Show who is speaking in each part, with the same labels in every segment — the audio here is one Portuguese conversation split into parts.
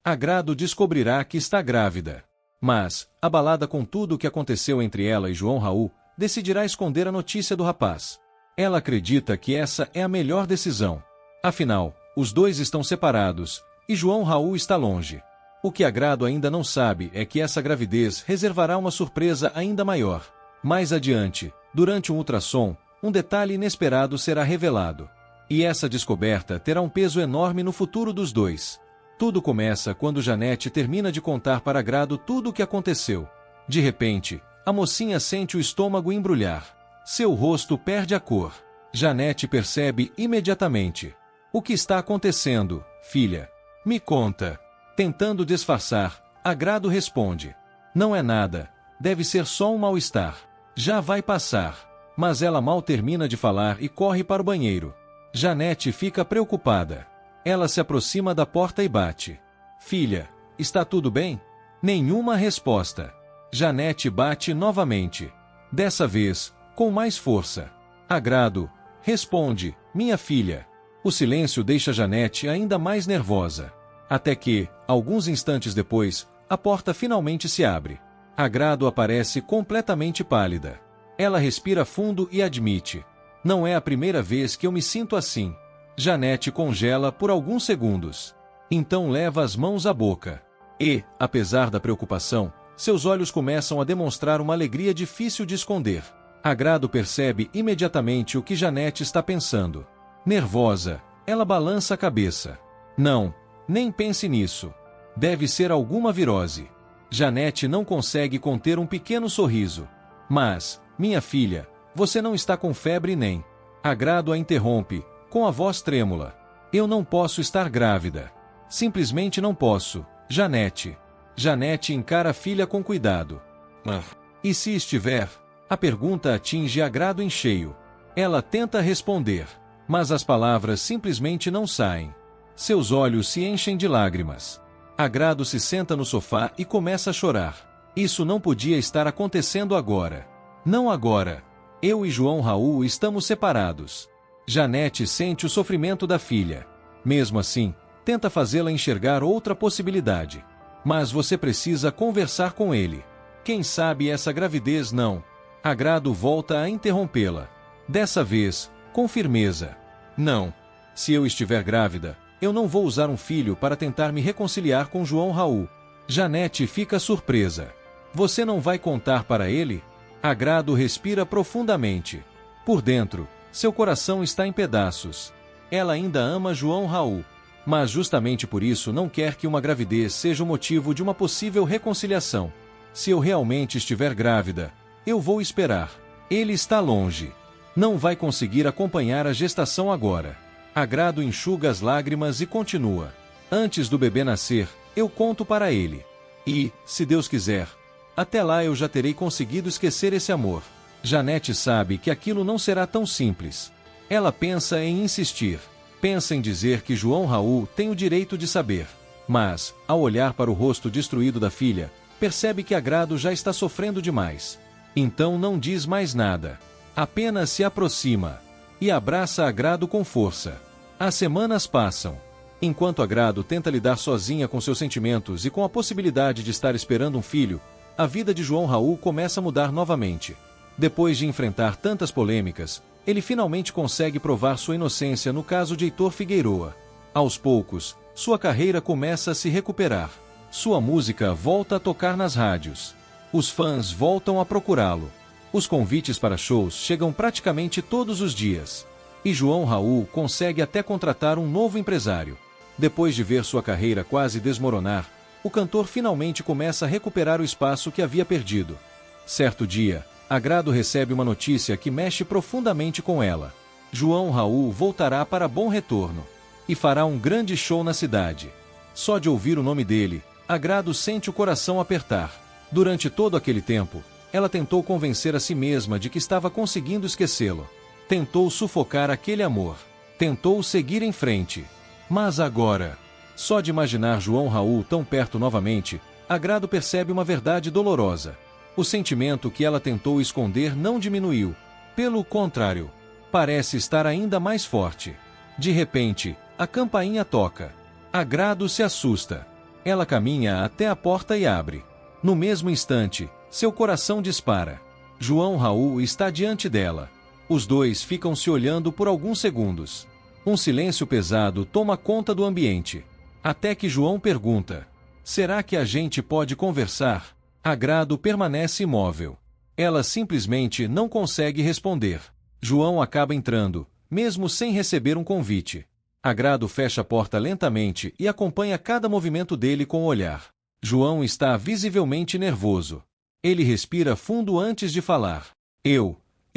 Speaker 1: Agrado descobrirá que está grávida. Mas, abalada com tudo o que aconteceu entre ela e João Raul, decidirá esconder a notícia do rapaz. Ela acredita que essa é a melhor decisão. Afinal, os dois estão separados, e João Raul está longe. O que Agrado ainda não sabe é que essa gravidez reservará uma surpresa ainda maior. Mais adiante, durante um ultrassom, um detalhe inesperado será revelado. E essa descoberta terá um peso enorme no futuro dos dois. Tudo começa quando Janete termina de contar para Agrado tudo o que aconteceu. De repente, a mocinha sente o estômago embrulhar. Seu rosto perde a cor. Janete percebe imediatamente. O que está acontecendo, filha? Me conta. Tentando disfarçar, Agrado responde. Não é nada, deve ser só um mal-estar. Já vai passar. Mas ela mal termina de falar e corre para o banheiro. Janete fica preocupada. Ela se aproxima da porta e bate. Filha, está tudo bem? Nenhuma resposta. Janete bate novamente. Dessa vez, com mais força. Agrado responde, minha filha. O silêncio deixa Janete ainda mais nervosa. Até que, alguns instantes depois, a porta finalmente se abre. Agrado aparece completamente pálida. Ela respira fundo e admite. Não é a primeira vez que eu me sinto assim. Janete congela por alguns segundos. Então leva as mãos à boca. E, apesar da preocupação, seus olhos começam a demonstrar uma alegria difícil de esconder. Agrado percebe imediatamente o que Janete está pensando. Nervosa, ela balança a cabeça. Não, nem pense nisso. Deve ser alguma virose. Janete não consegue conter um pequeno sorriso. Mas, minha filha, você não está com febre nem. Agrado a interrompe, com a voz trêmula. Eu não posso estar grávida. Simplesmente não posso, Janete. Janete encara a filha com cuidado. E se estiver? A pergunta atinge Agrado em cheio. Ela tenta responder, mas as palavras simplesmente não saem. Seus olhos se enchem de lágrimas. Agrado se senta no sofá e começa a chorar. Isso não podia estar acontecendo agora. Não agora. Eu e João Raul estamos separados. Janete sente o sofrimento da filha. Mesmo assim, tenta fazê-la enxergar outra possibilidade. Mas você precisa conversar com ele. Quem sabe essa gravidez não. Agrado volta a interrompê-la. Dessa vez, com firmeza. Não. Se eu estiver grávida, eu não vou usar um filho para tentar me reconciliar com João Raul. Janete fica surpresa. Você não vai contar para ele? Agrado respira profundamente. Por dentro, seu coração está em pedaços. Ela ainda ama João Raul. Mas justamente por isso não quer que uma gravidez seja o motivo de uma possível reconciliação. Se eu realmente estiver grávida, eu vou esperar. Ele está longe. Não vai conseguir acompanhar a gestação agora. Agrado enxuga as lágrimas e continua. Antes do bebê nascer, eu conto para ele. E, se Deus quiser, até lá eu já terei conseguido esquecer esse amor. Janete sabe que aquilo não será tão simples. Ela pensa em insistir. Pensa em dizer que João Raul tem o direito de saber. Mas, ao olhar para o rosto destruído da filha, percebe que Agrado já está sofrendo demais. Então não diz mais nada. Apenas se aproxima e abraça Agrado com força. As semanas passam. Enquanto Agrado tenta lidar sozinha com seus sentimentos e com a possibilidade de estar esperando um filho, a vida de João Raul começa a mudar novamente. Depois de enfrentar tantas polêmicas, ele finalmente consegue provar sua inocência no caso de Heitor Figueroa. Aos poucos, sua carreira começa a se recuperar. Sua música volta a tocar nas rádios. Os fãs voltam a procurá-lo. Os convites para shows chegam praticamente todos os dias. E João Raul consegue até contratar um novo empresário. Depois de ver sua carreira quase desmoronar, o cantor finalmente começa a recuperar o espaço que havia perdido. Certo dia, Agrado recebe uma notícia que mexe profundamente com ela. João Raul voltará para Bom Retorno e fará um grande show na cidade. Só de ouvir o nome dele, Agrado sente o coração apertar. Durante todo aquele tempo, ela tentou convencer a si mesma de que estava conseguindo esquecê-lo. Tentou sufocar aquele amor. Tentou seguir em frente. Mas agora, só de imaginar João Raul tão perto novamente, Agrado percebe uma verdade dolorosa. O sentimento que ela tentou esconder não diminuiu. Pelo contrário, parece estar ainda mais forte. De repente, a campainha toca. Agrado se assusta. Ela caminha até a porta e abre. No mesmo instante, seu coração dispara. João Raul está diante dela. Os dois ficam se olhando por alguns segundos. Um silêncio pesado toma conta do ambiente. Até que João pergunta: será que a gente pode conversar? Agrado permanece imóvel. Ela simplesmente não consegue responder. João acaba entrando, mesmo sem receber um convite. Agrado fecha a porta lentamente e acompanha cada movimento dele com o olhar. João está visivelmente nervoso. Ele respira fundo antes de falar. Eu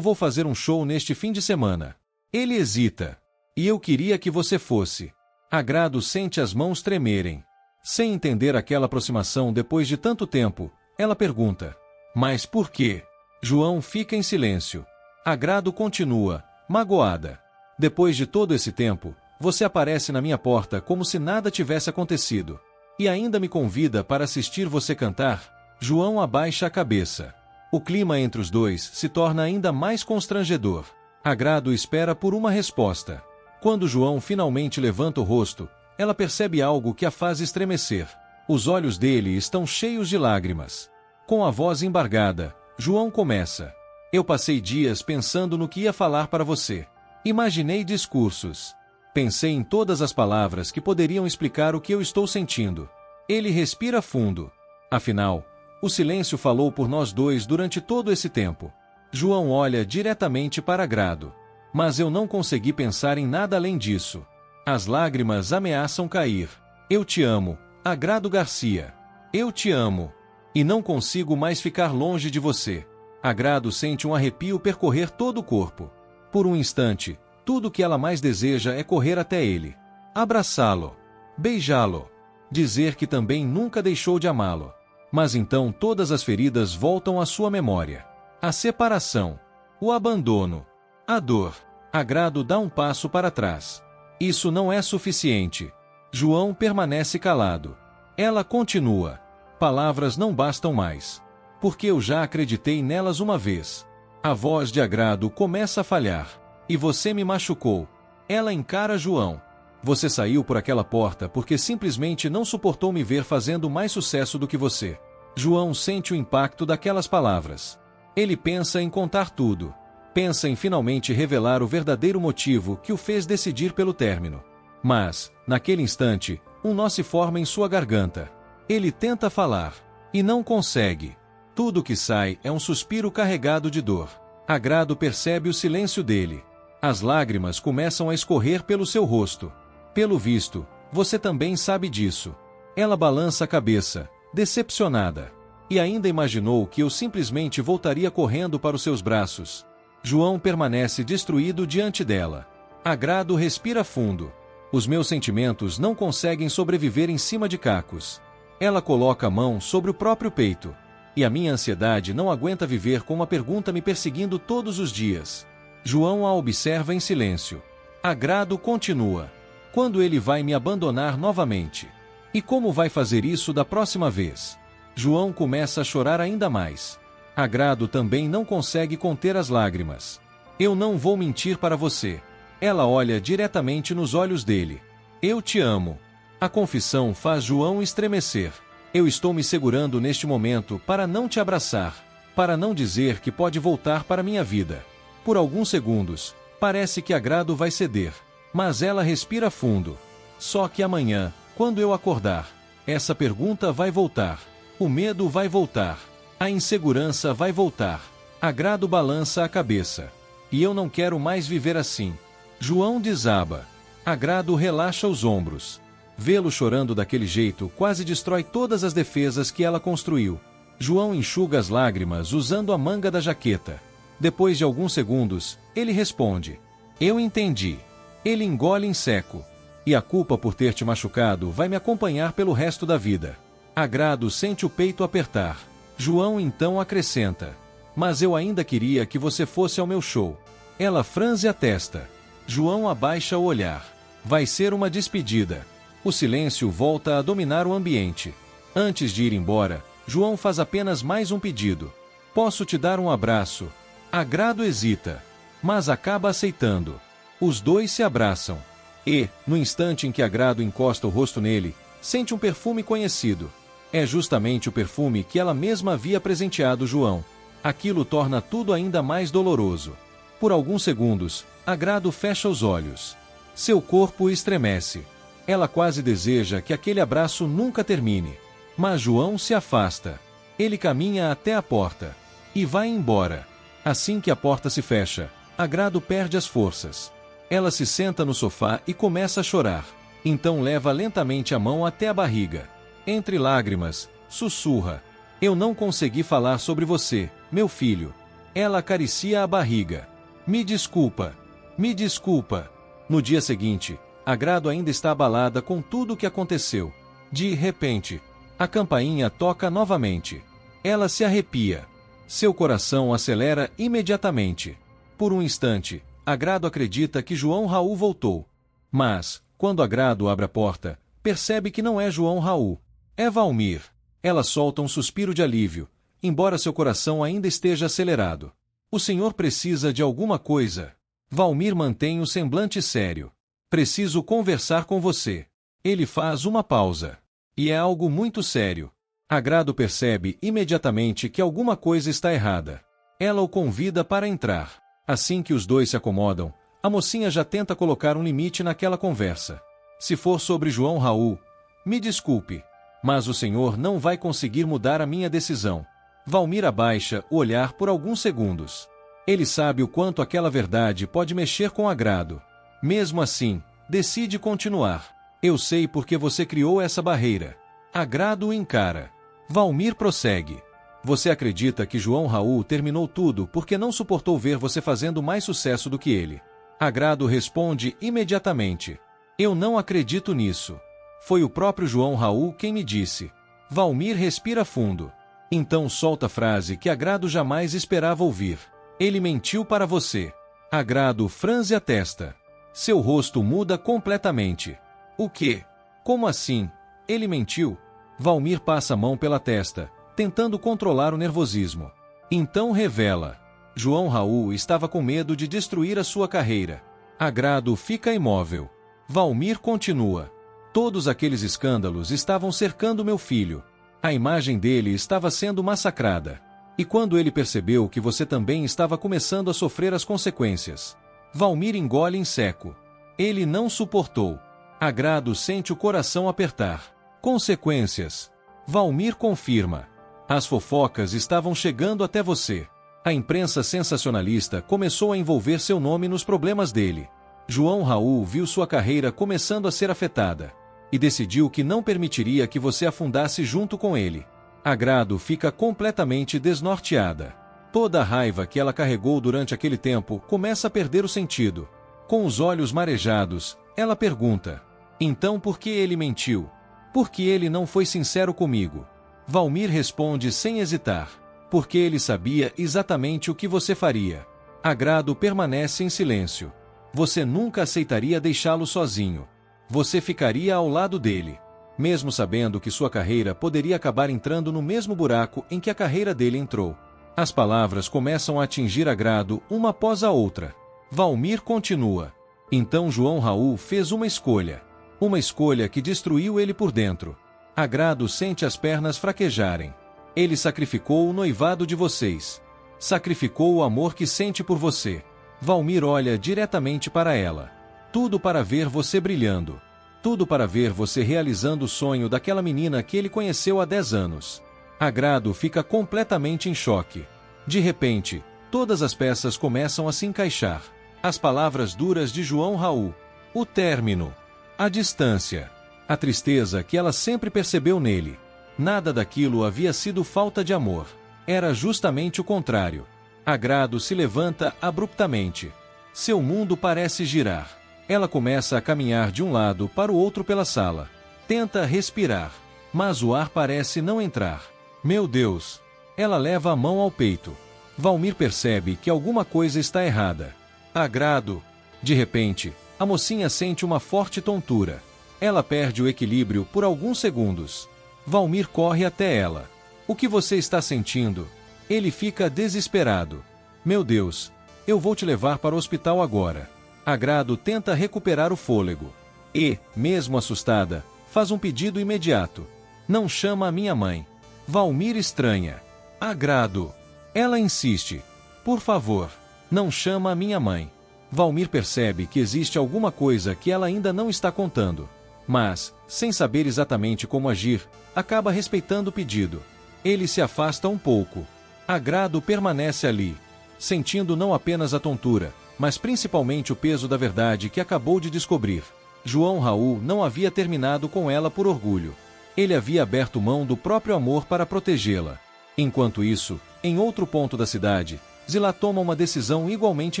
Speaker 1: vou fazer um show neste fim de semana. Ele hesita. E eu queria que você fosse. Agrado sente as mãos tremerem. Sem entender aquela aproximação depois de tanto tempo, ela pergunta: mas por quê? João fica em silêncio. Agrado continua, magoada. Depois de todo esse tempo, você aparece na minha porta como se nada tivesse acontecido. E ainda me convida para assistir você cantar? João abaixa a cabeça. O clima entre os dois se torna ainda mais constrangedor. Agrado espera por uma resposta. Quando João finalmente levanta o rosto, ela percebe algo que a faz estremecer. Os olhos dele estão cheios de lágrimas. Com a voz embargada, João começa: eu passei dias pensando no que ia falar para você. Imaginei discursos. Pensei em todas as palavras que poderiam explicar o que eu estou sentindo. Ele respira fundo. Afinal, o silêncio falou por nós dois durante todo esse tempo. João olha diretamente para Agrado. Mas eu não consegui pensar em nada além disso. As lágrimas ameaçam cair. Eu te amo, Agrado Garcia. Eu te amo. E não consigo mais ficar longe de você. Agrado sente um arrepio percorrer todo o corpo. Por um instante, tudo o que ela mais deseja é correr até ele. Abraçá-lo. Beijá-lo. Dizer que também nunca deixou de amá-lo. Mas então todas as feridas voltam à sua memória. A separação. O abandono. A dor. Agrado dá um passo para trás. Isso não é suficiente. João permanece calado. Ela continua. Palavras não bastam mais. Porque eu já acreditei nelas uma vez. A voz de Agrado começa a falhar. E você me machucou. Ela encara João. Você saiu por aquela porta porque simplesmente não suportou me ver fazendo mais sucesso do que você. João sente o impacto daquelas palavras. Ele pensa em contar tudo. Pensa em finalmente revelar o verdadeiro motivo que o fez decidir pelo término. Mas, naquele instante, um nó se forma em sua garganta. Ele tenta falar. E não consegue. Tudo que sai é um suspiro carregado de dor. Agrado percebe o silêncio dele. As lágrimas começam a escorrer pelo seu rosto. Pelo visto, você também sabe disso. Ela balança a cabeça, decepcionada. E ainda imaginou que eu simplesmente voltaria correndo para os seus braços. João permanece destruído diante dela. Agrado respira fundo. Os meus sentimentos não conseguem sobreviver em cima de cacos. Ela coloca a mão sobre o próprio peito. E a minha ansiedade não aguenta viver com uma pergunta me perseguindo todos os dias. João a observa em silêncio. Agrado continua. Quando ele vai me abandonar novamente? E como vai fazer isso da próxima vez? João começa a chorar ainda mais. Agrado também não consegue conter as lágrimas. Eu não vou mentir para você. Ela olha diretamente nos olhos dele. Eu te amo. A confissão faz João estremecer. Eu estou me segurando neste momento para não te abraçar, para não dizer que pode voltar para minha vida. Por alguns segundos, parece que Agrado vai ceder, mas ela respira fundo. Só que amanhã, quando eu acordar, essa pergunta vai voltar. O medo vai voltar. A insegurança vai voltar. Agrado balança a cabeça. E eu não quero mais viver assim. João desaba. Agrado relaxa os ombros. Vê-lo chorando daquele jeito quase destrói todas as defesas que ela construiu. João enxuga as lágrimas usando a manga da jaqueta. Depois de alguns segundos, ele responde: eu entendi. Ele engole em seco. E a culpa por ter te machucado vai me acompanhar pelo resto da vida. Agrado sente o peito apertar. João então acrescenta: mas eu ainda queria que você fosse ao meu show. Ela franze a testa. João abaixa o olhar. Vai ser uma despedida. O silêncio volta a dominar o ambiente. Antes de ir embora, João faz apenas mais um pedido. Posso te dar um abraço? Agrado hesita, mas acaba aceitando. Os dois se abraçam. E, no instante em que Agrado encosta o rosto nele, Sente um perfume conhecido. É justamente o perfume que ela mesma havia presenteado João. Aquilo torna tudo ainda mais doloroso. Por alguns segundos, Agrado fecha os olhos. Seu corpo estremece. Ela quase deseja que aquele abraço nunca termine. Mas João se afasta. Ele caminha até a porta. E vai embora. Assim que a porta se fecha, Agrado perde as forças. Ela se senta no sofá e começa a chorar. Então leva lentamente a mão até a barriga. Entre lágrimas, sussurra: "Eu não consegui falar sobre você, meu filho." Ela acaricia a barriga. "Me desculpa. Me desculpa." No dia seguinte, Agrado ainda está abalada com tudo o que aconteceu. De repente, a campainha toca novamente. Ela se arrepia. Seu coração acelera imediatamente. Por um instante, Agrado acredita que João Raul voltou. Mas, quando Agrado abre a porta, percebe que não é João Raul. É Valmir. Ela solta um suspiro de alívio, embora seu coração ainda esteja acelerado. "O senhor precisa de alguma coisa?" Valmir mantém o semblante sério. "Preciso conversar com você." Ele faz uma pausa. E é algo muito sério. Agrado percebe imediatamente que alguma coisa está errada. Ela o convida para entrar. Assim que os dois se acomodam, a mocinha já tenta colocar um limite naquela conversa. "Se for sobre João Raul, me desculpe, mas o senhor não vai conseguir mudar a minha decisão." Valmir abaixa o olhar por alguns segundos. Ele sabe o quanto aquela verdade pode mexer com Agrado. Mesmo assim, decide continuar. "Eu sei porque você criou essa barreira." Agrado o encara. Valmir prossegue: "Você acredita que João Raul terminou tudo porque não suportou ver você fazendo mais sucesso do que ele?" Agrado responde imediatamente: "Eu não acredito nisso. Foi o próprio João Raul quem me disse." Valmir respira fundo. Então solta a frase que Agrado jamais esperava ouvir: "Ele mentiu para você." Agrado franze a testa. Seu rosto muda completamente. "O quê? Como assim? Ele mentiu?" Valmir passa a mão pela testa, tentando controlar o nervosismo. Então revela: João Raul estava com medo de destruir a sua carreira. Agrado fica imóvel. Valmir continua: "Todos aqueles escândalos estavam cercando meu filho. A imagem dele estava sendo massacrada. E quando ele percebeu que você também estava começando a sofrer as consequências." Valmir engole em seco. Ele não suportou. Agrado sente o coração apertar. "Consequências." Valmir confirma: "As fofocas estavam chegando até você. A imprensa sensacionalista começou a envolver seu nome nos problemas dele. João Raul viu sua carreira começando a ser afetada e decidiu que não permitiria que você afundasse junto com ele." Agrado fica completamente desnorteada. Toda a raiva que ela carregou durante aquele tempo começa a perder o sentido. Com os olhos marejados, ela pergunta: "Então por que ele mentiu? Por que ele não foi sincero comigo?" Valmir responde sem hesitar: "Porque ele sabia exatamente o que você faria." Agrado permanece em silêncio. "Você nunca aceitaria deixá-lo sozinho. Você ficaria ao lado dele, mesmo sabendo que sua carreira poderia acabar entrando no mesmo buraco em que a carreira dele entrou." As palavras começam a atingir Agrado uma após a outra. Valmir continua: "Então João Raul fez uma escolha. Uma escolha que destruiu ele por dentro." Agrado sente as pernas fraquejarem. "Ele sacrificou o noivado de vocês. Sacrificou o amor que sente por você." Valmir olha diretamente para ela. "Tudo para ver você brilhando. Tudo para ver você realizando o sonho daquela menina que ele conheceu há 10 anos. Agrado fica completamente em choque. De repente, todas as peças começam a se encaixar. As palavras duras de João Raul. O término. A distância. A tristeza que ela sempre percebeu nele. Nada daquilo havia sido falta de amor. Era justamente o contrário. Agrado se levanta abruptamente. Seu mundo parece girar. Ela começa a caminhar de um lado para o outro pela sala. Tenta respirar, mas o ar parece não entrar. Meu Deus! Ela leva a mão ao peito. Valmir percebe que alguma coisa está errada. Agrado! De repente, a mocinha sente uma forte tontura. Ela perde o equilíbrio por alguns segundos. Valmir corre até ela. O que você está sentindo? Ele fica desesperado. Meu Deus! Eu vou te levar para o hospital agora. Agrado tenta recuperar o fôlego. E, mesmo assustada, faz um pedido imediato. Não chama a minha mãe. Valmir estranha. Agrado. Ela insiste. Por favor, não chama a minha mãe. Valmir percebe que existe alguma coisa que ela ainda não está contando. Mas, sem saber exatamente como agir, acaba respeitando o pedido. Ele se afasta um pouco. Agrado permanece ali, sentindo não apenas a tontura, mas principalmente o peso da verdade que acabou de descobrir. João Raul não havia terminado com ela por orgulho. Ele havia aberto mão do próprio amor para protegê-la. Enquanto isso, em outro ponto da cidade, Zilá toma uma decisão igualmente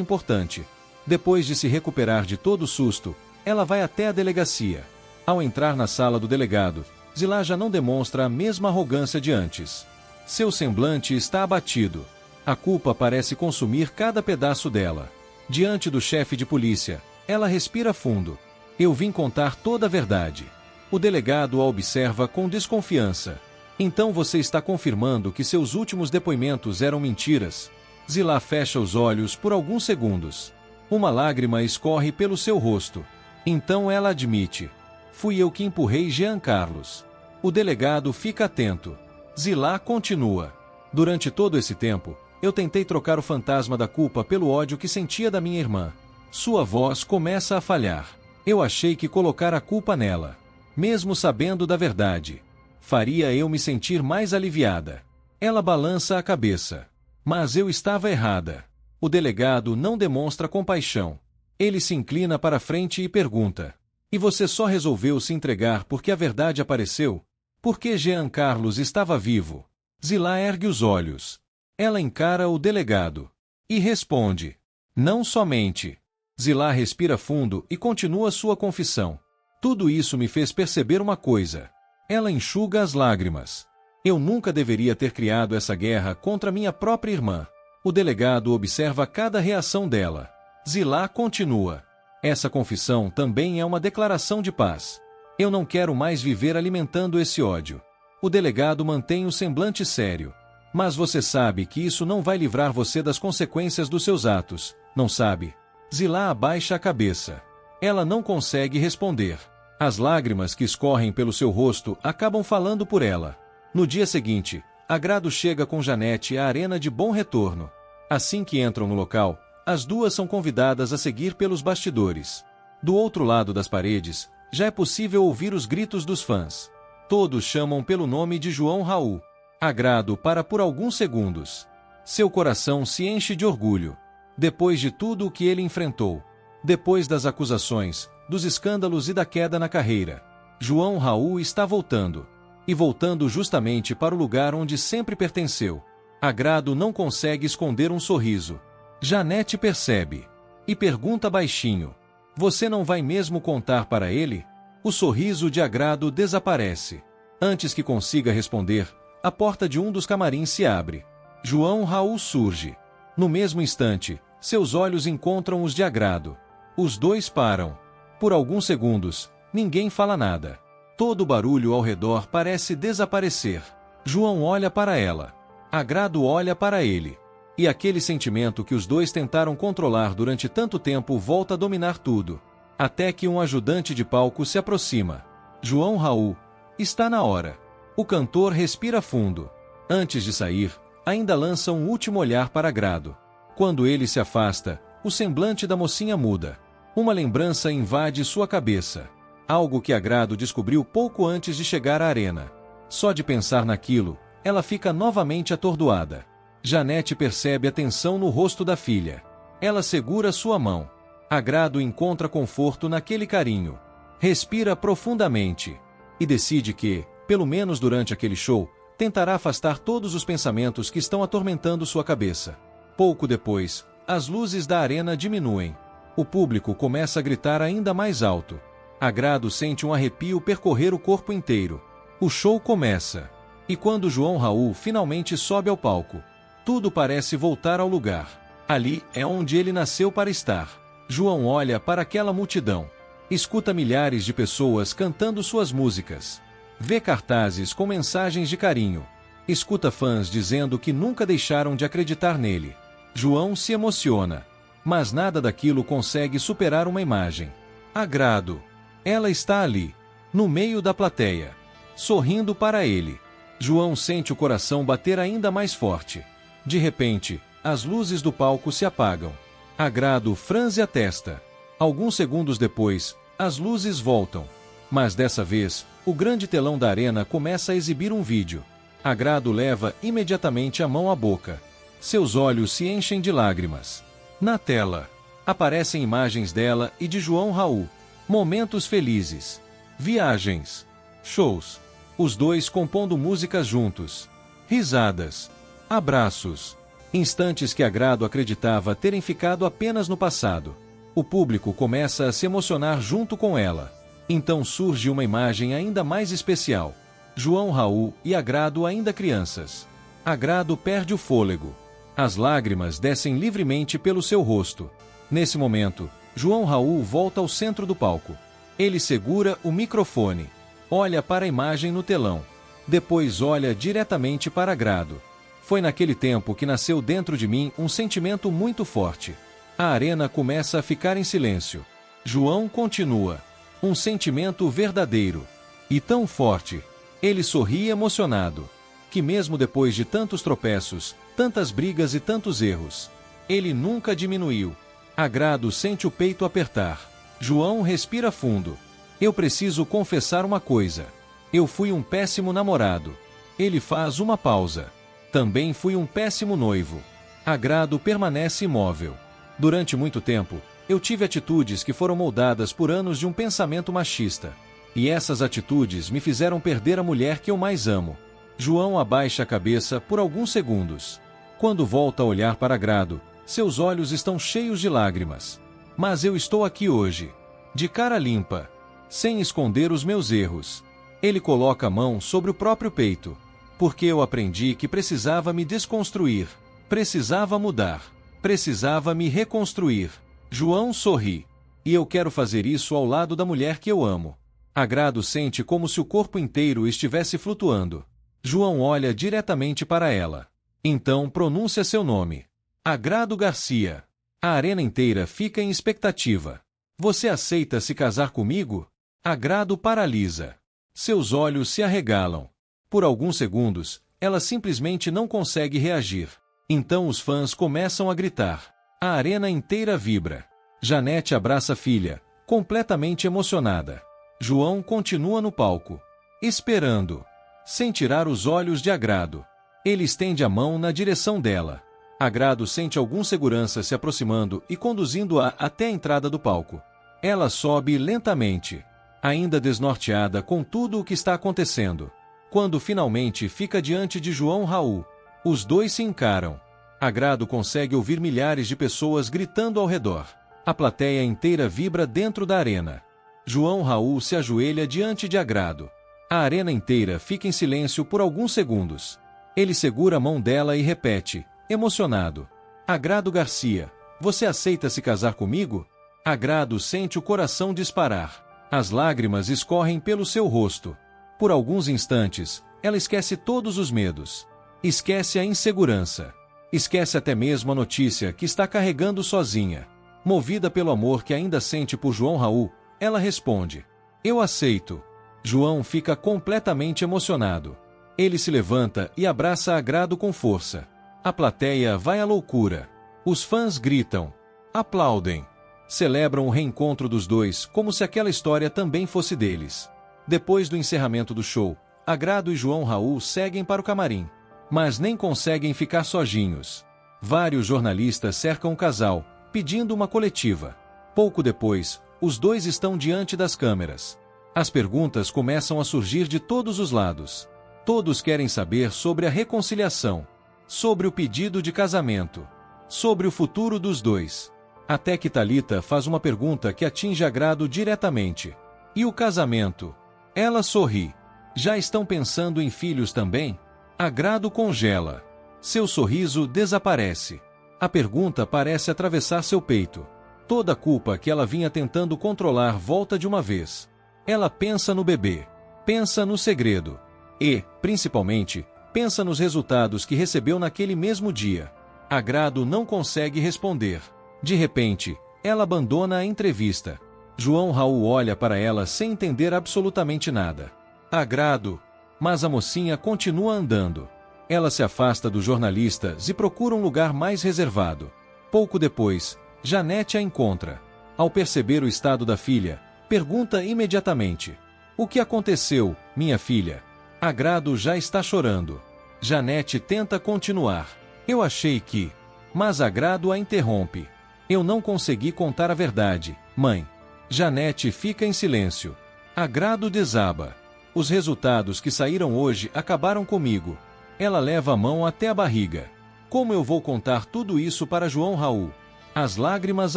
Speaker 1: importante. Depois de se recuperar de todo o susto, ela vai até a delegacia. Ao entrar na sala do delegado, Zilá já não demonstra a mesma arrogância de antes. Seu semblante está abatido. A culpa parece consumir cada pedaço dela. Diante do chefe de polícia, ela respira fundo. Eu vim contar toda a verdade. O delegado a observa com desconfiança. Então você está confirmando que seus últimos depoimentos eram mentiras? Zilá fecha os olhos por alguns segundos. Uma lágrima escorre pelo seu rosto. Então ela admite. Fui eu que empurrei Jean Carlos. O delegado fica atento. Zilá continua. Durante todo esse tempo, eu tentei trocar o fantasma da culpa pelo ódio que sentia da minha irmã. Sua voz começa a falhar. Eu achei que colocar a culpa nela, mesmo sabendo da verdade, faria eu me sentir mais aliviada. Ela balança a cabeça. Mas eu estava errada. O delegado não demonstra compaixão. Ele se inclina para frente e pergunta. E você só resolveu se entregar porque a verdade apareceu? Porque Jean Carlos estava vivo? Zilá ergue os olhos. Ela encara o delegado. E responde. Não somente. Zilá respira fundo e continua sua confissão. Tudo isso me fez perceber uma coisa. Ela enxuga as lágrimas. Eu nunca deveria ter criado essa guerra contra minha própria irmã. O delegado observa cada reação dela. Zilá continua. Essa confissão também é uma declaração de paz. Eu não quero mais viver alimentando esse ódio. O delegado mantém o semblante sério. Mas você sabe que isso não vai livrar você das consequências dos seus atos, não sabe? Zilá abaixa a cabeça. Ela não consegue responder. As lágrimas que escorrem pelo seu rosto acabam falando por ela. No dia seguinte, Agrado chega com Janete à arena de Bom Retorno. Assim que entram no local, as duas são convidadas a seguir pelos bastidores. Do outro lado das paredes, já é possível ouvir os gritos dos fãs. Todos chamam pelo nome de João Raul. Agrado para por alguns segundos. Seu coração se enche de orgulho. Depois de tudo o que ele enfrentou, depois das acusações, dos escândalos e da queda na carreira, João Raul está voltando. E voltando justamente para o lugar onde sempre pertenceu. Agrado não consegue esconder um sorriso. Janete percebe. E pergunta baixinho. Você não vai mesmo contar para ele? O sorriso de Agrado desaparece. Antes que consiga responder, a porta de um dos camarins se abre. João Raul surge. No mesmo instante, seus olhos encontram os de Agrado. Os dois param. Por alguns segundos, ninguém fala nada. Todo o barulho ao redor parece desaparecer. João olha para ela. Agrado olha para ele. E aquele sentimento que os dois tentaram controlar durante tanto tempo volta a dominar tudo. Até que um ajudante de palco se aproxima. João Raul. Está na hora. O cantor respira fundo. Antes de sair, ainda lança um último olhar para Agrado. Quando ele se afasta, o semblante da mocinha muda. Uma lembrança invade sua cabeça. Algo que Agrado descobriu pouco antes de chegar à arena. Só de pensar naquilo, ela fica novamente atordoada. Janete percebe a tensão no rosto da filha. Ela segura sua mão. Agrado encontra conforto naquele carinho. Respira profundamente. E decide que, pelo menos durante aquele show, tentará afastar todos os pensamentos que estão atormentando sua cabeça. Pouco depois, as luzes da arena diminuem. O público começa a gritar ainda mais alto. Agrado sente um arrepio percorrer o corpo inteiro. O show começa. E quando João Raul finalmente sobe ao palco, tudo parece voltar ao lugar. Ali é onde ele nasceu para estar. João olha para aquela multidão. Escuta milhares de pessoas cantando suas músicas. Vê cartazes com mensagens de carinho. Escuta fãs dizendo que nunca deixaram de acreditar nele. João se emociona. Mas nada daquilo consegue superar uma imagem. Agrado. Ela está ali, no meio da plateia, sorrindo para ele. João sente o coração bater ainda mais forte. De repente, as luzes do palco se apagam. Agrado franze a testa. Alguns segundos depois, as luzes voltam. Mas dessa vez, o grande telão da arena começa a exibir um vídeo. Agrado leva imediatamente a mão à boca. Seus olhos se enchem de lágrimas. Na tela, aparecem imagens dela e de João Raul. Momentos felizes. Viagens. Shows. Os dois compondo músicas juntos. Risadas. Abraços. Instantes que Agrado acreditava terem ficado apenas no passado. O público começa a se emocionar junto com ela. Então surge uma imagem ainda mais especial. João Raul e Agrado ainda crianças. Agrado perde o fôlego. As lágrimas descem livremente pelo seu rosto. Nesse momento, João Raul volta ao centro do palco. Ele segura o microfone. Olha para a imagem no telão. Depois olha diretamente para Agrado. Foi naquele tempo que nasceu dentro de mim um sentimento muito forte. A arena começa a ficar em silêncio. João continua. Um sentimento verdadeiro. E tão forte. Ele sorri emocionado. Que mesmo depois de tantos tropeços, tantas brigas e tantos erros, ele nunca diminuiu. Agrado sente o peito apertar. João respira fundo. Eu preciso confessar uma coisa. Eu fui um péssimo namorado. Ele faz uma pausa. Também fui um péssimo noivo. Agrado permanece imóvel. Durante muito tempo, eu tive atitudes que foram moldadas por anos de um pensamento machista. E essas atitudes me fizeram perder a mulher que eu mais amo. João abaixa a cabeça por alguns segundos. Quando volta a olhar para Agrado, seus olhos estão cheios de lágrimas. Mas eu estou aqui hoje, de cara limpa, sem esconder os meus erros. Ele coloca a mão sobre o próprio peito. Porque eu aprendi que precisava me desconstruir, precisava mudar, precisava me reconstruir. João sorri. E eu quero fazer isso ao lado da mulher que eu amo. Agrado sente como se o corpo inteiro estivesse flutuando. João olha diretamente para ela. Então pronuncia seu nome. Agrado Garcia. A arena inteira fica em expectativa. Você aceita se casar comigo? Agrado paralisa. Seus olhos se arregalam. Por alguns segundos, ela simplesmente não consegue reagir. Então os fãs começam a gritar. A arena inteira vibra. Janete abraça a filha, completamente emocionada. João continua no palco, esperando, sem tirar os olhos de Agrado. Ele estende a mão na direção dela. Agrado sente alguns seguranças se aproximando e conduzindo-a até a entrada do palco. Ela sobe lentamente, ainda desnorteada com tudo o que está acontecendo. Quando finalmente fica diante de João Raul, os dois se encaram. Agrado consegue ouvir milhares de pessoas gritando ao redor. A plateia inteira vibra dentro da arena. João Raul se ajoelha diante de Agrado. A arena inteira fica em silêncio por alguns segundos. Ele segura a mão dela e repete, emocionado. Agrado Garcia, você aceita se casar comigo? Agrado sente o coração disparar. As lágrimas escorrem pelo seu rosto. Por alguns instantes, ela esquece todos os medos. Esquece a insegurança. Esquece até mesmo a notícia que está carregando sozinha. Movida pelo amor que ainda sente por João Raul, ela responde: eu aceito. João fica completamente emocionado. Ele se levanta e abraça Agrado com força. A plateia vai à loucura. Os fãs gritam, aplaudem, celebram o reencontro dos dois como se aquela história também fosse deles. Depois do encerramento do show, Agrado e João Raul seguem para o camarim. Mas nem conseguem ficar sozinhos. Vários jornalistas cercam o casal, pedindo uma coletiva. Pouco depois, os dois estão diante das câmeras. As perguntas começam a surgir de todos os lados. Todos querem saber sobre a reconciliação, sobre o pedido de casamento, sobre o futuro dos dois. Até que Thalita faz uma pergunta que atinge Agrado diretamente. E o casamento? Ela sorri. Já estão pensando em filhos também? Agrado congela. Seu sorriso desaparece. A pergunta parece atravessar seu peito. Toda a culpa que ela vinha tentando controlar volta de uma vez. Ela pensa no bebê. Pensa no segredo. E, principalmente, pensa nos resultados que recebeu naquele mesmo dia. Agrado não consegue responder. De repente, ela abandona a entrevista. João Raul olha para ela sem entender absolutamente nada. Agrado. Mas a mocinha continua andando. Ela se afasta dos jornalistas e procura um lugar mais reservado. Pouco depois, Janete a encontra. Ao perceber o estado da filha, pergunta imediatamente: "O que aconteceu, minha filha?" Agrado já está chorando. Janete tenta continuar. "Eu achei que..." Mas Agrado a interrompe. "Eu não consegui contar a verdade, mãe." Janete fica em silêncio. Agrado desaba. "Os resultados que saíram hoje acabaram comigo." Ela leva a mão até a barriga. "Como eu vou contar tudo isso para João Raul?" As lágrimas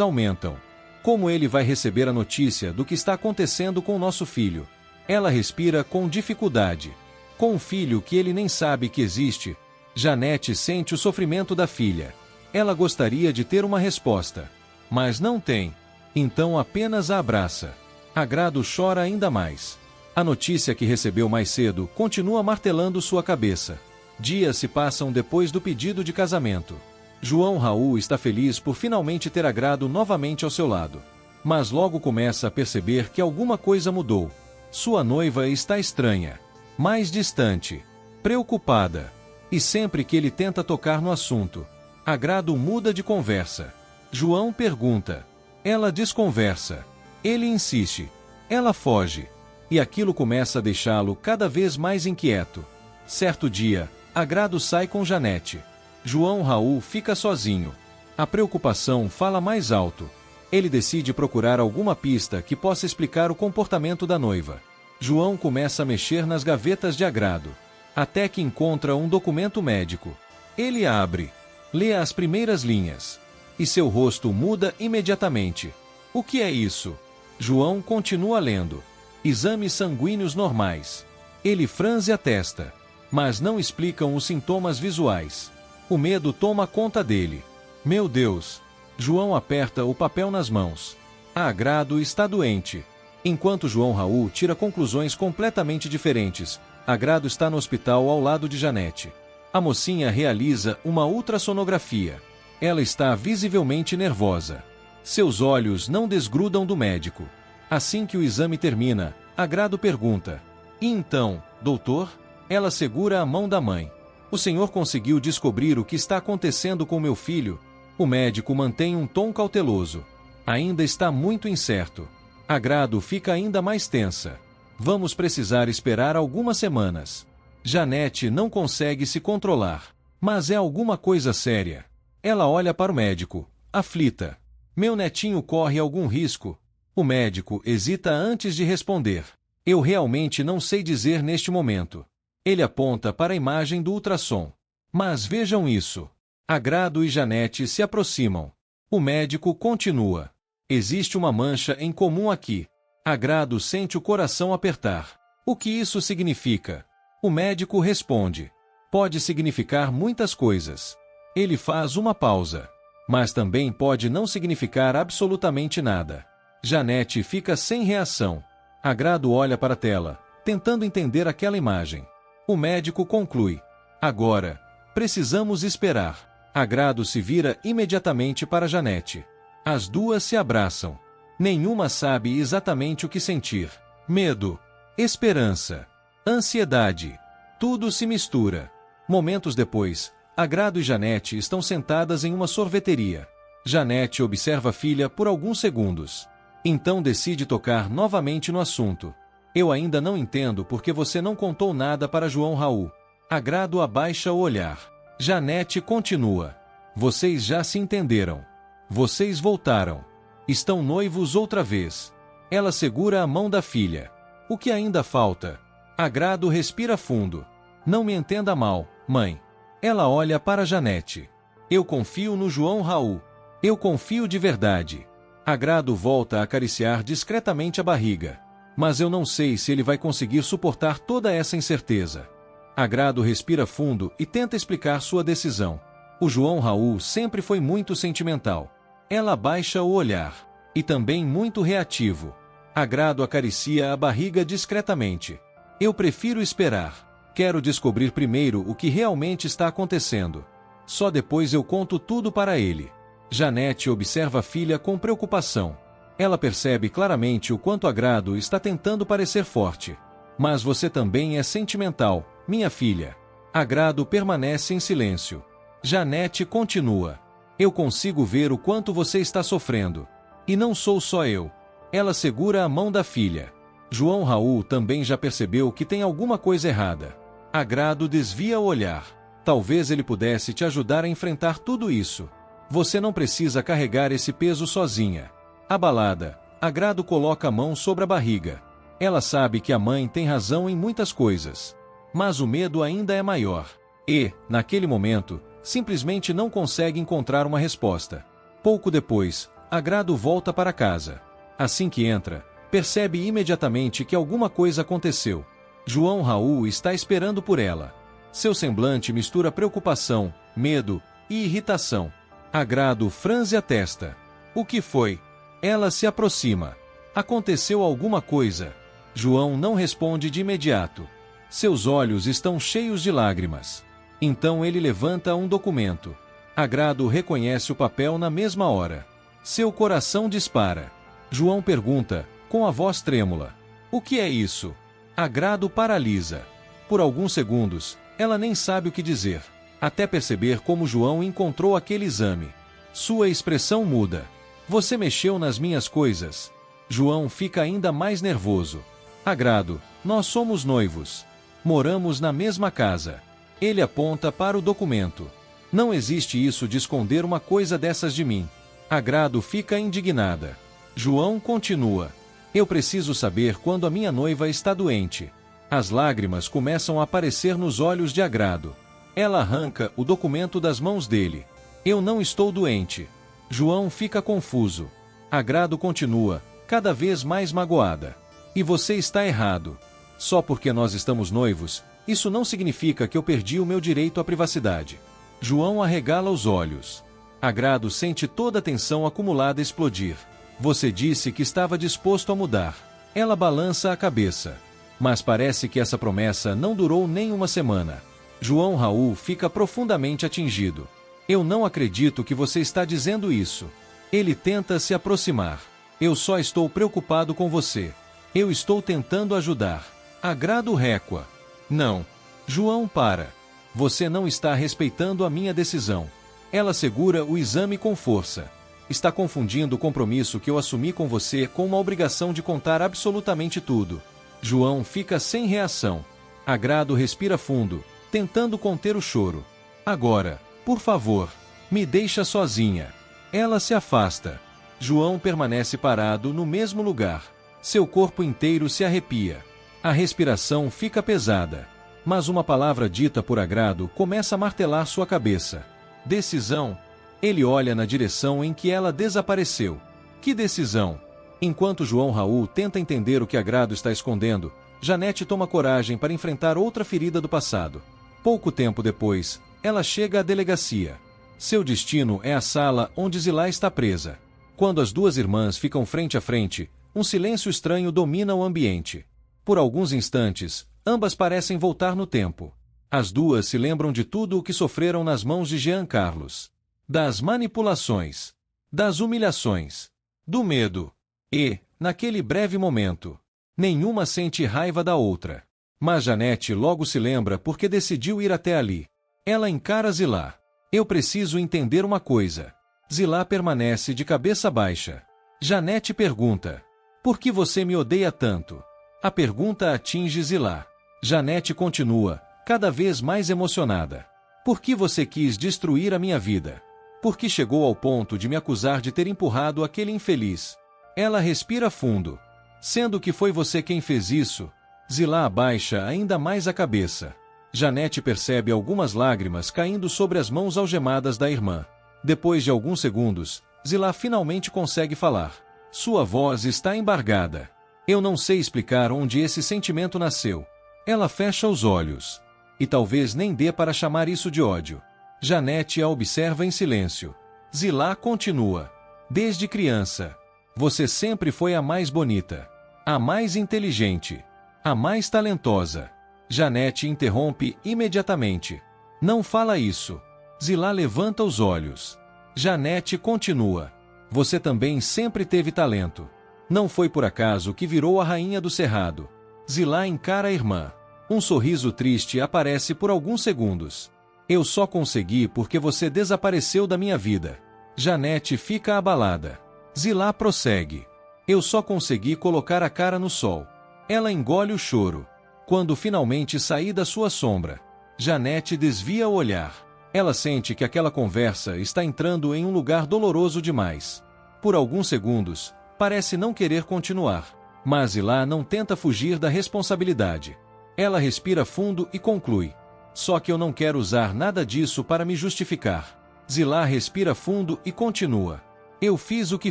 Speaker 1: aumentam. Como ele vai receber a notícia do que está acontecendo com nosso filho? Ela respira com dificuldade. Com um filho que ele nem sabe que existe, Janete sente o sofrimento da filha. Ela gostaria de ter uma resposta, mas não tem. Então apenas a abraça. Agrado chora ainda mais. A notícia que recebeu mais cedo continua martelando sua cabeça. Dias se passam depois do pedido de casamento. João Raul está feliz por finalmente ter Agrado novamente ao seu lado. Mas logo começa a perceber que alguma coisa mudou. Sua noiva está estranha, mais distante, preocupada. E sempre que ele tenta tocar no assunto, Agrado muda de conversa. João pergunta. Ela desconversa. Ele insiste. Ela foge. E aquilo começa a deixá-lo cada vez mais inquieto. Certo dia, Agrado sai com Janete. João Raul fica sozinho. A preocupação fala mais alto. Ele decide procurar alguma pista que possa explicar o comportamento da noiva. João começa a mexer nas gavetas de Agrado, até que encontra um documento médico. Ele abre, lê as primeiras linhas, e seu rosto muda imediatamente. O que é isso? João continua lendo. Exames sanguíneos normais. Ele franze a testa, mas não explicam os sintomas visuais. O medo toma conta dele. Meu Deus! João aperta o papel nas mãos. A Agrado está doente. Enquanto João Raul tira conclusões completamente diferentes, Agrado está no hospital ao lado de Janete. A mocinha realiza uma ultrassonografia. Ela está visivelmente nervosa. Seus olhos não desgrudam do médico. Assim que o exame termina, Agrado pergunta: "E então, doutor?" Ela segura a mão da mãe. "O senhor conseguiu descobrir o que está acontecendo com meu filho?" O médico mantém um tom cauteloso. "Ainda está muito incerto." Agrado fica ainda mais tensa. "Vamos precisar esperar algumas semanas." Janete não consegue se controlar. Mas é alguma coisa séria. Ela olha para o médico, aflita. "Meu netinho corre algum risco?" O médico hesita antes de responder. "Eu realmente não sei dizer neste momento." Ele aponta para a imagem do ultrassom. "Mas vejam isso." Agrado e Janete se aproximam. O médico continua. "Existe uma mancha em comum aqui." Agrado sente o coração apertar. "O que isso significa?" O médico responde. "Pode significar muitas coisas." Ele faz uma pausa. "Mas também pode não significar absolutamente nada." Janete fica sem reação. Agrado olha para a tela, tentando entender aquela imagem. O médico conclui. "Agora, precisamos esperar." Agrado se vira imediatamente para Janete. As duas se abraçam. Nenhuma sabe exatamente o que sentir. Medo, esperança, ansiedade. Tudo se mistura. Momentos depois, Agrado e Janete estão sentadas em uma sorveteria. Janete observa a filha por alguns segundos. Então decide tocar novamente no assunto. "Eu ainda não entendo porque você não contou nada para João Raul." Agrado abaixa o olhar. Janete continua. "Vocês já se entenderam. Vocês voltaram. Estão noivos outra vez." Ela segura a mão da filha. "O que ainda falta?" Agrado respira fundo. "Não me entenda mal, mãe." Ela olha para Janete. "Eu confio no João Raul. Eu confio de verdade." Agrado volta a acariciar discretamente a barriga. "Mas eu não sei se ele vai conseguir suportar toda essa incerteza." Agrado respira fundo e tenta explicar sua decisão. O João Raul sempre foi muito sentimental. Ela baixa o olhar. E também muito reativo. Agrado acaricia a barriga discretamente. "Eu prefiro esperar. Quero descobrir primeiro o que realmente está acontecendo. Só depois eu conto tudo para ele." Janete observa a filha com preocupação. Ela percebe claramente o quanto Agrado está tentando parecer forte. Mas você também é sentimental, minha filha. Agrado permanece em silêncio. Janete continua. Eu consigo ver o quanto você está sofrendo. E não sou só eu. Ela segura a mão da filha. João Raul também já percebeu que tem alguma coisa errada. Agrado desvia o olhar. Talvez ele pudesse te ajudar a enfrentar tudo isso. Você não precisa carregar esse peso sozinha. Abalada, Agrado coloca a mão sobre a barriga. Ela sabe que a mãe tem razão em muitas coisas. Mas o medo ainda é maior. E, naquele momento, simplesmente não consegue encontrar uma resposta. Pouco depois, Agrado volta para casa. Assim que entra, percebe imediatamente que alguma coisa aconteceu. João Raul está esperando por ela. Seu semblante mistura preocupação, medo e irritação. Agrado franze a testa. O que foi? Ela se aproxima. Aconteceu alguma coisa? João não responde de imediato. Seus olhos estão cheios de lágrimas. Então ele levanta um documento. Agrado reconhece o papel na mesma hora. Seu coração dispara. João pergunta, com a voz trêmula: o que é isso? Agrado paralisa. Por alguns segundos, ela nem sabe o que dizer, até perceber como João encontrou aquele exame. Sua expressão muda. Você mexeu nas minhas coisas. João fica ainda mais nervoso. Agrado, nós somos noivos. Moramos na mesma casa. Ele aponta para o documento. Não existe isso de esconder uma coisa dessas de mim. Agrado fica indignada. João continua. Eu preciso saber quando a minha noiva está doente. As lágrimas começam a aparecer nos olhos de Agrado. Ela arranca o documento das mãos dele. Eu não estou doente. João fica confuso. Agrado continua, cada vez mais magoada. E você está errado. Só porque nós estamos noivos, isso não significa que eu perdi o meu direito à privacidade. João arregala os olhos. Agrado sente toda a tensão acumulada explodir. Você disse que estava disposto a mudar. Ela balança a cabeça. Mas parece que essa promessa não durou nem uma semana. João Raul fica profundamente atingido. Eu não acredito que você está dizendo isso. Ele tenta se aproximar. Eu só estou preocupado com você. Eu estou tentando ajudar. Agrado recua. Não. João para. Você não está respeitando a minha decisão. Ela segura o exame com força. Está confundindo o compromisso que eu assumi com você com uma obrigação de contar absolutamente tudo. João fica sem reação. Agrado respira fundo, tentando conter o choro. Agora, por favor, me deixa sozinha. Ela se afasta. João permanece parado no mesmo lugar. Seu corpo inteiro se arrepia. A respiração fica pesada. Mas uma palavra dita por Agrado começa a martelar sua cabeça. Decisão. Ele olha na direção em que ela desapareceu. Que decisão? Enquanto João Raul tenta entender o que Agrado está escondendo, Janete toma coragem para enfrentar outra ferida do passado. Pouco tempo depois, ela chega à delegacia. Seu destino é a sala onde Zilá está presa. Quando as duas irmãs ficam frente a frente, um silêncio estranho domina o ambiente. Por alguns instantes, ambas parecem voltar no tempo. As duas se lembram de tudo o que sofreram nas mãos de Jean Carlos. Das manipulações, das humilhações, do medo. E, naquele breve momento, nenhuma sente raiva da outra. Mas Janete logo se lembra porque decidiu ir até ali. Ela encara Zilá. Eu preciso entender uma coisa. Zilá permanece de cabeça baixa. Janete pergunta: por que você me odeia tanto? A pergunta atinge Zilá. Janete continua, cada vez mais emocionada. Por que você quis destruir a minha vida? Por que chegou ao ponto de me acusar de ter empurrado aquele infeliz? Ela respira fundo. Sendo que foi você quem fez isso? Zilá abaixa ainda mais a cabeça. Janete percebe algumas lágrimas caindo sobre as mãos algemadas da irmã. Depois de alguns segundos, Zilá finalmente consegue falar. Sua voz está embargada. Eu não sei explicar onde esse sentimento nasceu. Ela fecha os olhos. E talvez nem dê para chamar isso de ódio. Janete a observa em silêncio. Zilá continua. Desde criança, você sempre foi a mais bonita, a mais inteligente, a mais talentosa. Janete interrompe imediatamente. Não fala isso. Zilá levanta os olhos. Janete continua. Você também sempre teve talento. Não foi por acaso que virou a rainha do cerrado. Zilá encara a irmã. Um sorriso triste aparece por alguns segundos. Eu só consegui porque você desapareceu da minha vida. Janete fica abalada. Zilá prossegue. Eu só consegui colocar a cara no sol. Ela engole o choro. Quando finalmente saí da sua sombra, Janete desvia o olhar. Ela sente que aquela conversa está entrando em um lugar doloroso demais. Por alguns segundos, parece não querer continuar. Mas Zilá não tenta fugir da responsabilidade. Ela respira fundo e conclui. Só que eu não quero usar nada disso para me justificar. Zilá respira fundo e continua. Eu fiz o que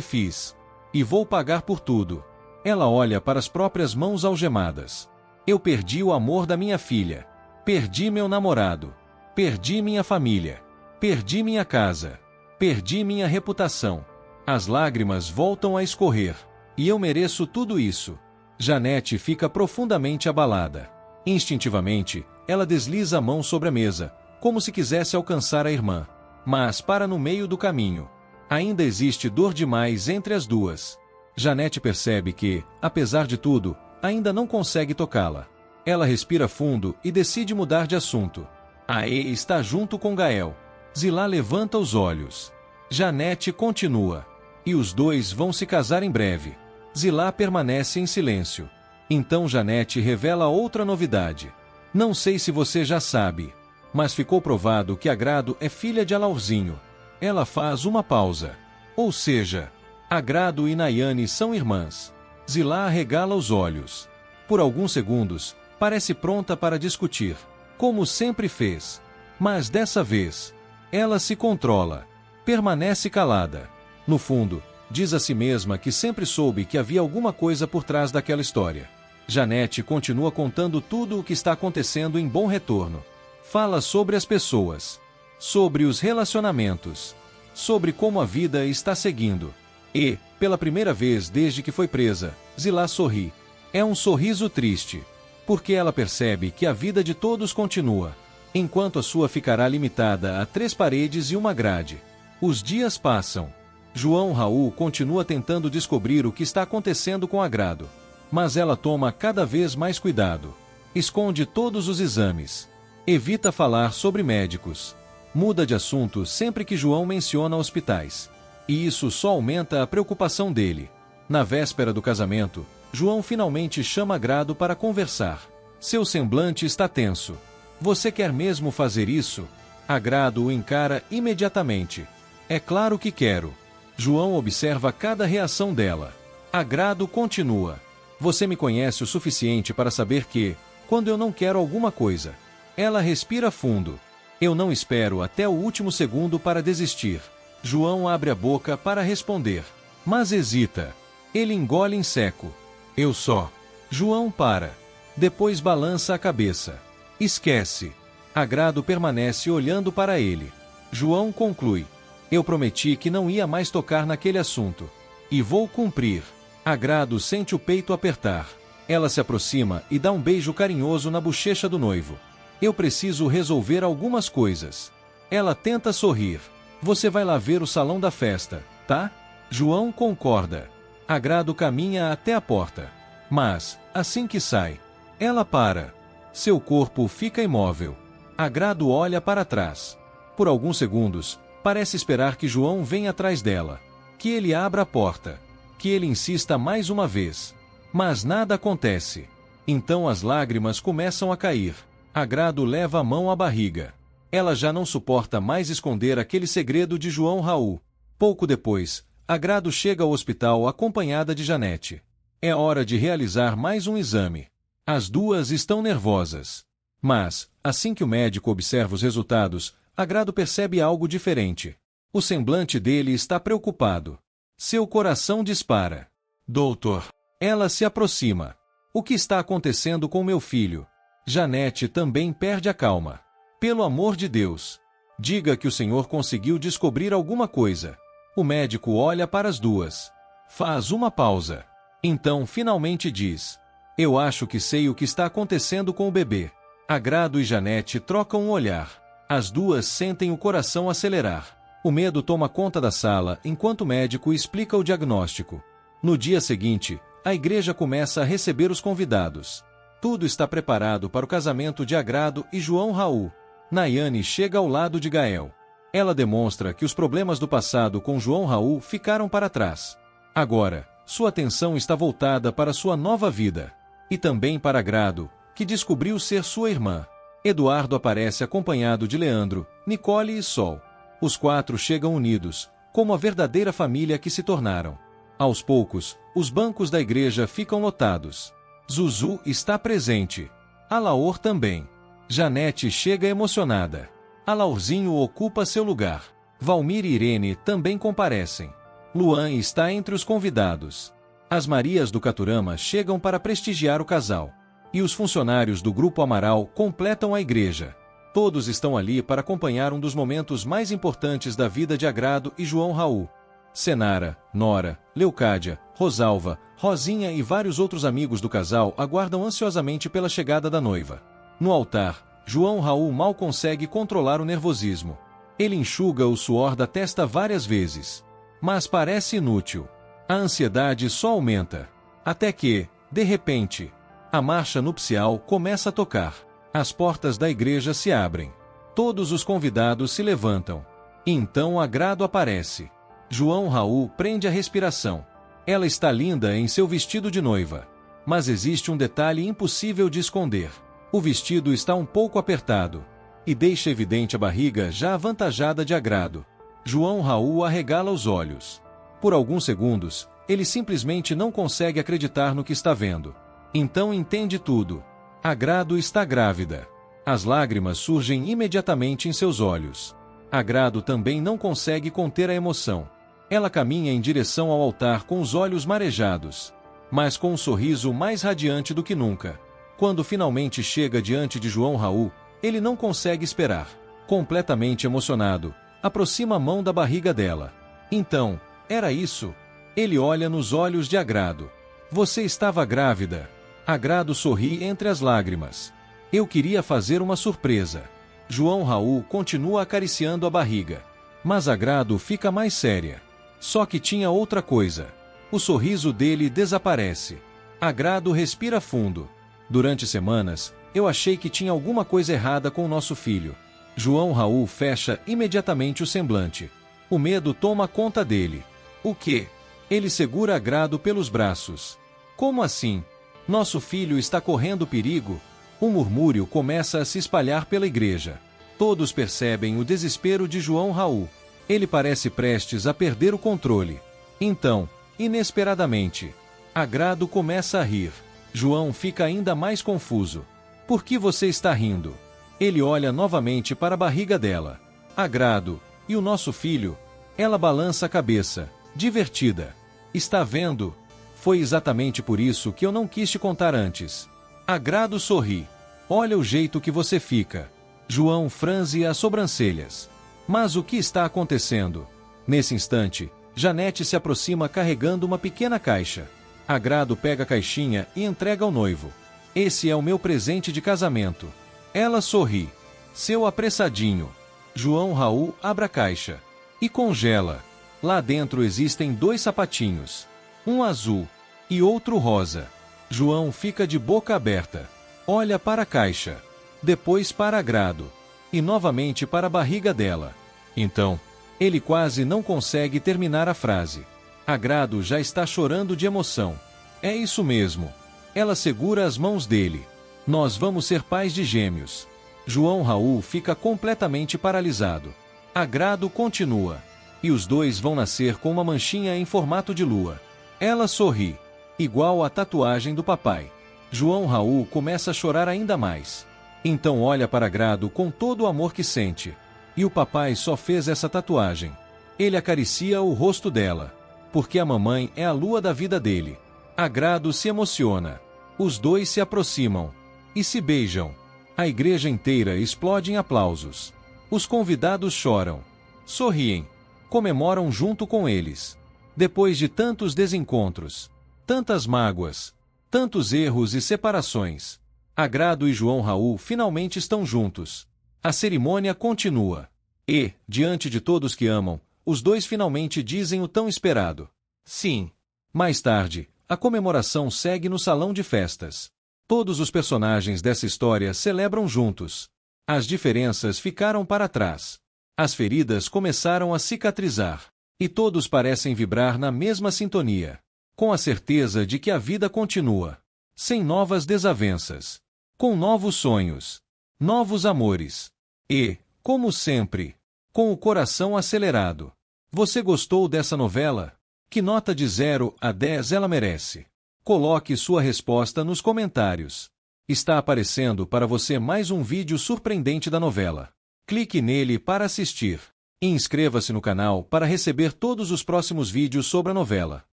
Speaker 1: fiz. E vou pagar por tudo. Ela olha para as próprias mãos algemadas. Eu perdi o amor da minha filha. Perdi meu namorado. Perdi minha família. Perdi minha casa. Perdi minha reputação. As lágrimas voltam a escorrer. E eu mereço tudo isso. Janete fica profundamente abalada. Instintivamente, ela desliza a mão sobre a mesa, como se quisesse alcançar a irmã. Mas para no meio do caminho. Ainda existe dor demais entre as duas. Janete percebe que, apesar de tudo, ainda não consegue tocá-la. Ela respira fundo e decide mudar de assunto. Aê está junto com Gael. Zilá levanta os olhos. Janete continua. E os dois vão se casar em breve. Zilá permanece em silêncio. Então Janete revela outra novidade. Não sei se você já sabe, mas ficou provado que Agrado é filha de Alaurzinho. Ela faz uma pausa. Ou seja, Agrado e Nayane são irmãs. Zilá arregala os olhos. Por alguns segundos, parece pronta para discutir, como sempre fez. Mas dessa vez, ela se controla. Permanece calada. No fundo, diz a si mesma que sempre soube que havia alguma coisa por trás daquela história. Janete continua contando tudo o que está acontecendo em Bom Retorno. Fala sobre as pessoas, sobre os relacionamentos, sobre como a vida está seguindo. E, pela primeira vez desde que foi presa, Zilá sorri. É um sorriso triste, porque ela percebe que a vida de todos continua, enquanto a sua ficará limitada a 3 paredes e uma grade. Os dias passam. João Raul continua tentando descobrir o que está acontecendo com Agrado. Mas ela toma cada vez mais cuidado. Esconde todos os exames. Evita falar sobre médicos. Muda de assunto sempre que João menciona hospitais. E isso só aumenta a preocupação dele. Na véspera do casamento, João finalmente chama Agrado para conversar. Seu semblante está tenso. Você quer mesmo fazer isso? Agrado o encara imediatamente. É claro que quero. João observa cada reação dela. Agrado continua. Você me conhece o suficiente para saber que, quando eu não quero alguma coisa, ela respira fundo. Eu não espero até o último segundo para desistir. João abre a boca para responder, mas hesita. Ele engole em seco. Eu só. João para. Depois balança a cabeça. Esquece. Agrado permanece olhando para ele. João conclui. Eu prometi que não ia mais tocar naquele assunto. E vou cumprir. Agrado sente o peito apertar. Ela se aproxima e dá um beijo carinhoso na bochecha do noivo. Eu preciso resolver algumas coisas. Ela tenta sorrir. Você vai lá ver o salão da festa, tá? João concorda. Agrado caminha até a porta. Mas, assim que sai, ela para. Seu corpo fica imóvel. Agrado olha para trás. Por alguns segundos, parece esperar que João venha atrás dela. Que ele abra a porta. Que ele insista mais uma vez. Mas nada acontece. Então as lágrimas começam a cair. Agrado leva a mão à barriga. Ela já não suporta mais esconder aquele segredo de João Raul. Pouco depois, Agrado chega ao hospital acompanhada de Janete. É hora de realizar mais um exame. As duas estão nervosas. Mas, assim que o médico observa os resultados, Agrado percebe algo diferente. O semblante dele está preocupado. Seu coração dispara. Doutor. Ela se aproxima. O que está acontecendo com meu filho? Janete também perde a calma. Pelo amor de Deus. Diga que o senhor conseguiu descobrir alguma coisa. O médico olha para as duas. Faz uma pausa. Então finalmente diz. Eu acho que sei o que está acontecendo com o bebê. Agrado e Janete trocam um olhar. As duas sentem o coração acelerar. O medo toma conta da sala enquanto o médico explica o diagnóstico. No dia seguinte, a igreja começa a receber os convidados. Tudo está preparado para o casamento de Agrado e João Raul. Nayane chega ao lado de Gael. Ela demonstra que os problemas do passado com João Raul ficaram para trás. Agora, sua atenção está voltada para sua nova vida. E também para Agrado, que descobriu ser sua irmã. Eduardo aparece acompanhado de Leandro, Nicole e Sol. Os quatro chegam unidos, como a verdadeira família que se tornaram. Aos poucos, os bancos da igreja ficam lotados. Zuzu está presente. Alaor também. Janete chega emocionada. Alaorzinho ocupa seu lugar. Valmir e Irene também comparecem. Luan está entre os convidados. As Marias do Caturama chegam para prestigiar o casal. E os funcionários do Grupo Amaral completam a igreja. Todos estão ali para acompanhar um dos momentos mais importantes da vida de Agrado e João Raul. Senara, Nora, Leucádia, Rosalva, Rosinha e vários outros amigos do casal aguardam ansiosamente pela chegada da noiva. No altar, João Raul mal consegue controlar o nervosismo. Ele enxuga o suor da testa várias vezes. Mas parece inútil. A ansiedade só aumenta. Até que, de repente, a marcha nupcial começa a tocar. As portas da igreja se abrem. Todos os convidados se levantam. E então Agrado aparece. João Raul prende a respiração. Ela está linda em seu vestido de noiva. Mas existe um detalhe impossível de esconder. O vestido está um pouco apertado. E deixa evidente a barriga já avantajada de Agrado. João Raul arregala os olhos. Por alguns segundos, ele simplesmente não consegue acreditar no que está vendo. Então entende tudo. Agrado está grávida. As lágrimas surgem imediatamente em seus olhos. Agrado também não consegue conter a emoção. Ela caminha em direção ao altar com os olhos marejados, mas com um sorriso mais radiante do que nunca. Quando finalmente chega diante de João Raul, ele não consegue esperar. Completamente emocionado, aproxima a mão da barriga dela. Então, era isso? Ele olha nos olhos de Agrado. Você estava grávida. Agrado sorri entre as lágrimas. Eu queria fazer uma surpresa. João Raul continua acariciando a barriga. Mas Agrado fica mais séria. Só que tinha outra coisa. O sorriso dele desaparece. Agrado respira fundo. Durante semanas, eu achei que tinha alguma coisa errada com o nosso filho. João Raul fecha imediatamente o semblante. O medo toma conta dele. O quê? Ele segura Agrado pelos braços. Como assim? Nosso filho está correndo perigo? Um murmúrio começa a se espalhar pela igreja. Todos percebem o desespero de João Raul. Ele parece prestes a perder o controle. Então, inesperadamente, Agrado começa a rir. João fica ainda mais confuso. Por que você está rindo? Ele olha novamente para a barriga dela. Agrado, e o nosso filho? Ela balança a cabeça, divertida. Está vendo? Foi exatamente por isso que eu não quis te contar antes. Agrado sorri. Olha o jeito que você fica. João franze as sobrancelhas. Mas o que está acontecendo? Nesse instante, Janete se aproxima carregando uma pequena caixa. Agrado pega a caixinha e entrega ao noivo. Esse é o meu presente de casamento. Ela sorri. Seu apressadinho. João Raul abre a caixa. E congela. Lá dentro existem 2 sapatinhos. Um azul e outro rosa. João fica de boca aberta. Olha para a caixa. Depois para Agrado. E novamente para a barriga dela. Então, ele quase não consegue terminar a frase. Agrado já está chorando de emoção. É isso mesmo. Ela segura as mãos dele. Nós vamos ser pais de gêmeos. João Raul fica completamente paralisado. Agrado continua. E os 2 vão nascer com uma manchinha em formato de lua. Ela sorri. Igual a tatuagem do papai. João Raul começa a chorar ainda mais. Então olha para Agrado com todo o amor que sente. E o papai só fez essa tatuagem. Ele acaricia o rosto dela. Porque a mamãe é a lua da vida dele. Agrado se emociona. Os 2 se aproximam. E se beijam. A igreja inteira explode em aplausos. Os convidados choram. Sorriem. Comemoram junto com eles. Depois de tantos desencontros, tantas mágoas, tantos erros e separações, Agrado e João Raul finalmente estão juntos. A cerimônia continua. E, diante de todos que amam, os dois finalmente dizem o tão esperado sim. Mais tarde, a comemoração segue no salão de festas. Todos os personagens dessa história celebram juntos. As diferenças ficaram para trás. As feridas começaram a cicatrizar. E todos parecem vibrar na mesma sintonia. Com a certeza de que a vida continua. Sem novas desavenças. Com novos sonhos. Novos amores. E, como sempre, com o coração acelerado. Você gostou dessa novela? Que nota de 0 a 10 ela merece? Coloque sua resposta nos comentários. Está aparecendo para você mais um vídeo surpreendente da novela. Clique nele para assistir. E inscreva-se no canal para receber todos os próximos vídeos sobre a novela.